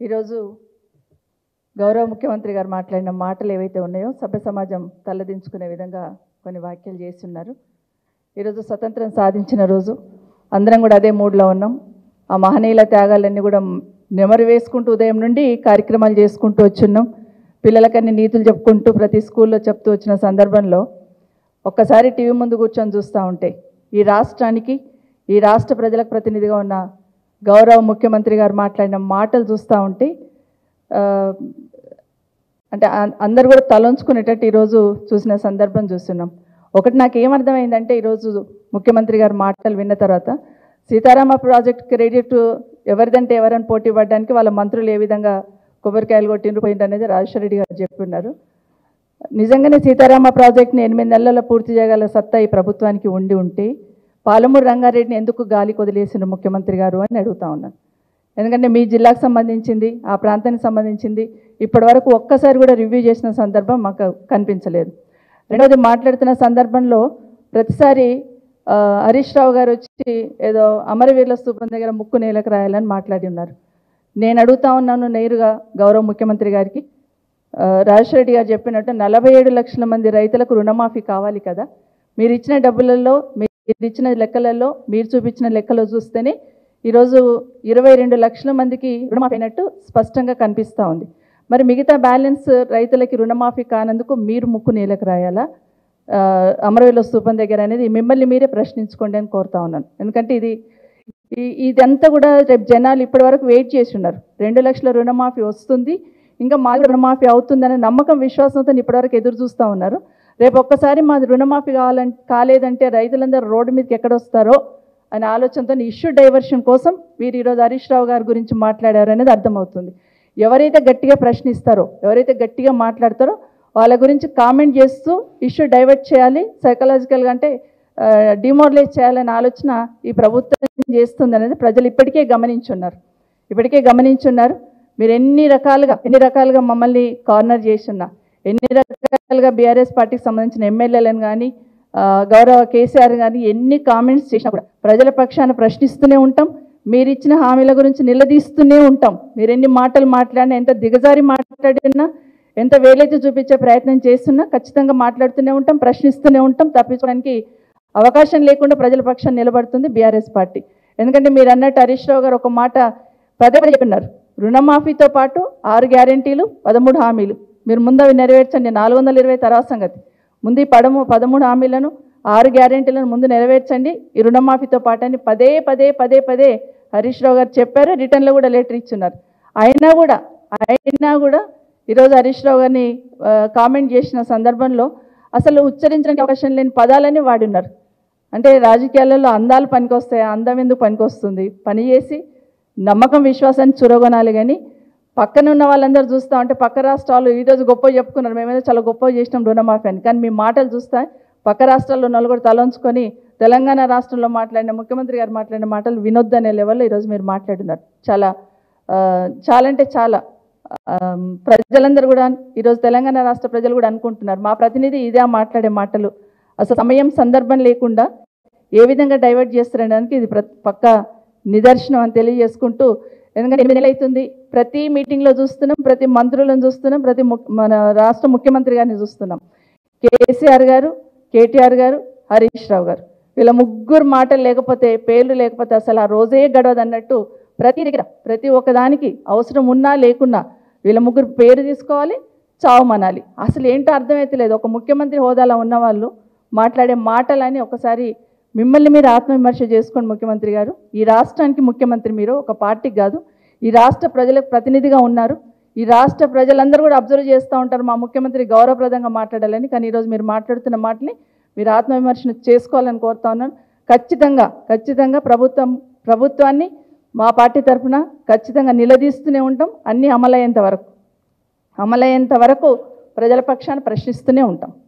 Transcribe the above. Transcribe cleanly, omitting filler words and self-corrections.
ఈరోజు గౌరవ ముఖ్యమంత్రి గారు మాట్లాడిన మాటలు ఏవైతే ఉన్నాయో సభ్య సమాజం తలదించుకునే విధంగా కొన్ని వ్యాఖ్యలు చేస్తున్నారు. ఈరోజు స్వతంత్రం సాధించిన రోజు అందరం కూడా అదే మూడ్లో ఉన్నాం. ఆ మహనీయుల త్యాగాలన్నీ కూడా నెమరు వేసుకుంటూ ఉదయం నుండి కార్యక్రమాలు చేసుకుంటూ వచ్చున్నాం. పిల్లలకన్నీ నీతులు చెప్పుకుంటూ ప్రతి స్కూల్లో చెప్తూ వచ్చిన సందర్భంలో ఒక్కసారి టీవీ ముందు కూర్చొని చూస్తూ ఉంటే ఈ రాష్ట్రానికి ఈ రాష్ట్ర ప్రజలకు ప్రతినిధిగా ఉన్న గౌరవ ముఖ్యమంత్రి గారు మాట్లాడిన మాటలు చూస్తూ ఉంటే అంటే అందరు కూడా తలంచుకునేటట్టు ఈరోజు చూసిన సందర్భం చూస్తున్నాం. ఒకటి నాకు ఏమర్థమైందంటే ఈరోజు ముఖ్యమంత్రి గారు మాటలు విన్న తర్వాత సీతారామ ప్రాజెక్ట్ క్రెడిట్ ఎవరిదంటే ఎవరని పోటీ పడడానికి వాళ్ళ మంత్రులు ఏ విధంగా కొబ్బరికాయలు కొట్టిండ్రు పోయింది అనేది రాజశేఖర రెడ్డి గారు చెప్పున్నారు. నిజంగానే సీతారామ ప్రాజెక్ట్ని 8 నెలల్లో పూర్తి చేయగల సత్తా ఈ ప్రభుత్వానికి ఉండి ఉంటే పాలమూరు రంగారెడ్డిని ఎందుకు గాలికి వదిలేసిన ముఖ్యమంత్రి గారు అని అడుగుతా ఉన్నాను. ఎందుకంటే మీ జిల్లాకు సంబంధించింది, ఆ ప్రాంతానికి సంబంధించింది ఇప్పటి వరకు ఒక్కసారి కూడా రివ్యూ చేసిన సందర్భం మాకు కనిపించలేదు. రెండవది మాట్లాడుతున్న సందర్భంలో ప్రతిసారి హరీష్ రావు గారు వచ్చి ఏదో అమరవీరుల స్తూపం దగ్గర ముక్కు నేలకు రాయాలని మాట్లాడి ఉన్నారు. నేను అడుగుతా ఉన్నాను నేరుగా గౌరవ ముఖ్యమంత్రి గారికి, రాజశేఖర రెడ్డి గారు చెప్పినట్టు 47 లక్షల మంది రైతులకు రుణమాఫీ కావాలి కదా, మీరు ఇచ్చిన డబ్బులలో మీరు ఇచ్చిన లెక్కలలో మీరు చూపించిన లెక్కలో చూస్తేనే ఈరోజు 22 లక్షల మందికి రుణమాఫీ అయినట్టు స్పష్టంగా కనిపిస్తూ ఉంది. మరి మిగతా బ్యాలెన్స్ రైతులకి రుణమాఫీ కానందుకు మీరు ముక్కు నేలకు రాయాలా అమరవీరుల స్తూపం దగ్గర అనేది మిమ్మల్ని మీరే ప్రశ్నించుకోండి అని కోరుతా ఉన్నాను. ఎందుకంటే ఇదంతా కూడా రేపు జనాలు ఇప్పటి వరకు వెయిట్ చేసి ఉన్నారు. 2 లక్షల రుణమాఫీ వస్తుంది, ఇంకా మాది రుణమాఫీ అవుతుందనే నమ్మకం విశ్వాసంతో ఇప్పటివరకు ఎదురు చూస్తూ ఉన్నారు. రేపు ఒక్కసారి మాది రుణమాఫీ కాలేదంటే రైతులందరూ రోడ్డు మీదకి ఎక్కడొస్తారో అనే ఆలోచనతో ఇష్యూ డైవర్షన్ కోసం మీరు ఈరోజు హరీష్ రావు గారి గురించి మాట్లాడారు అనేది అర్థమవుతుంది. ఎవరైతే గట్టిగా ప్రశ్నిస్తారో, ఎవరైతే గట్టిగా మాట్లాడతారో వాళ్ళ గురించి కామెంట్ చేస్తూ ఇష్యూ డైవర్ట్ చేయాలి, సైకలాజికల్గా అంటే డిమోరలైజ్ చేయాలనే ఆలోచన ఈ ప్రభుత్వం చేస్తుంది అనేది ప్రజలు ఇప్పటికే గమనించున్నారు. మీరు ఎన్ని రకాలుగా మమ్మల్ని కార్నర్ చేస్తున్నా, ఎన్ని రకాలుగా బీఆర్ఎస్ పార్టీకి సంబంధించిన ఎమ్మెల్యేలను కానీ గౌరవ కేసీఆర్ కానీ ఎన్ని కామెంట్స్ చేసినా కూడా ప్రజల పక్షాన ప్రశ్నిస్తూనే ఉంటాం. మీరు ఇచ్చిన హామీల గురించి నిలదీస్తూనే ఉంటాం. మీరు ఎన్ని మాటలు మాట్లాడినా, ఎంత దిగజారి మాట్లాడినా, ఎంత వేలైతే చూపించే ప్రయత్నం చేస్తున్నా ఖచ్చితంగా మాట్లాడుతూనే ఉంటాం, ప్రశ్నిస్తూనే ఉంటాం. తప్పించుకోవడానికి అవకాశం లేకుండా ప్రజల పక్షాన్ని నిలబడుతుంది బీఆర్ఎస్ పార్టీ. ఎందుకంటే మీరు అన్నట్టు హరీష్ రావు గారు ఒక మాట పదే చెప్పినారు, రుణమాఫీతో పాటు 6 గ్యారెంటీలు 13 హామీలు మీరు ముందు అవి నెరవేర్చండి. 420 తర్వాత సంగతి. ముందు ఈ 13 హామీలను 6 గ్యారెంటీలను ముందు నెరవేర్చండి ఈ రుణమాఫీతో పాటు అని పదే హరీష్ రావు గారు చెప్పారు. రిటర్న్లో కూడా లెటర్ ఇచ్చున్నారు. అయినా కూడా ఈరోజు హరీష్ రావు గారిని కామెంట్ చేసిన సందర్భంలో అసలు ఉచ్చరించడానికి అవకాశం లేని పదాలని వాడిన్నారు. అంటే రాజకీయాలలో అందాలు పనికొస్తాయి, అందం ఎందుకు పనికొస్తుంది? పని చేసి నమ్మకం విశ్వాసాన్ని చురగొనాలి. కానీ పక్కన ఉన్న వాళ్ళందరూ చూస్తూ ఉంటే పక్క రాష్ట్రాలు ఈరోజు గొప్ప చెప్పుకున్నారు, మేమేదో చాలా గొప్ప చేసినాం రుణమాఫీ అని. కానీ మీ మాటలు చూస్తే పక్క రాష్ట్రాల్లో నలుగురు తలంచుకొని తెలంగాణ రాష్ట్రంలో మాట్లాడిన ముఖ్యమంత్రి గారు మాట్లాడిన మాటలు వినొద్దనే లెవెల్లో ఈరోజు మీరు మాట్లాడున్నారు. చాలా అంటే చాలా ప్రజలందరూ కూడా ఈరోజు తెలంగాణ రాష్ట్ర ప్రజలు కూడా అనుకుంటున్నారు మా ప్రతినిధి ఇదే మాట్లాడే మాటలు అసలు సమయం సందర్భం లేకుండా ఏ విధంగా డైవర్ట్ చేస్తారనడానికి ఇది పక్క నిదర్శనం అని తెలియజేసుకుంటూ, ఎందుకంటే 8 నెలలు అవుతుంది ప్రతి మీటింగ్లో చూస్తున్నాం, ప్రతి మంత్రులను చూస్తున్నాం, మన రాష్ట్ర ముఖ్యమంత్రి గారిని చూస్తున్నాం. కేసీఆర్ గారు, కేటీఆర్ గారు, హరీష్ రావు గారు వీళ్ళ ముగ్గురు మాటలు లేకపోతే, పేర్లు లేకపోతే అసలు ఆ రోజే గడవదు అన్నట్టు ప్రతి ఒక్కదానికి అవసరం ఉన్నా లేకున్నా వీళ్ళ ముగ్గురు పేరు తీసుకోవాలి, చావమనాలి. అసలు ఏంటో అర్థమైతే లేదు. ఒక ముఖ్యమంత్రి హోదాలో ఉన్న వాళ్ళు మాట్లాడే మాటలని ఒకసారి మిమ్మల్ని మీరు ఆత్మవిమర్శ చేసుకోండి. ముఖ్యమంత్రి గారు, ఈ రాష్ట్రానికి ముఖ్యమంత్రి మీరు, ఒక పార్టీకి కాదు. ఈ రాష్ట్ర ప్రజలకు ప్రతినిధిగా ఉన్నారు. ఈ రాష్ట్ర ప్రజలందరూ కూడా అబ్జర్వ్ చేస్తూ ఉంటారు మా ముఖ్యమంత్రి గౌరవప్రదంగా మాట్లాడాలని. కానీ ఈరోజు మీరు మాట్లాడుతున్న మాటని మీరు ఆత్మవిమర్శన చేసుకోవాలని కోరుతా ఉన్నాను. ఖచ్చితంగా ప్రభుత్వాన్ని మా పార్టీ తరఫున ఖచ్చితంగా నిలదీస్తూనే ఉంటాం. అన్నీ అమలయ్యేంత వరకు ప్రజల పక్షాన్ని ప్రశ్నిస్తూనే ఉంటాం.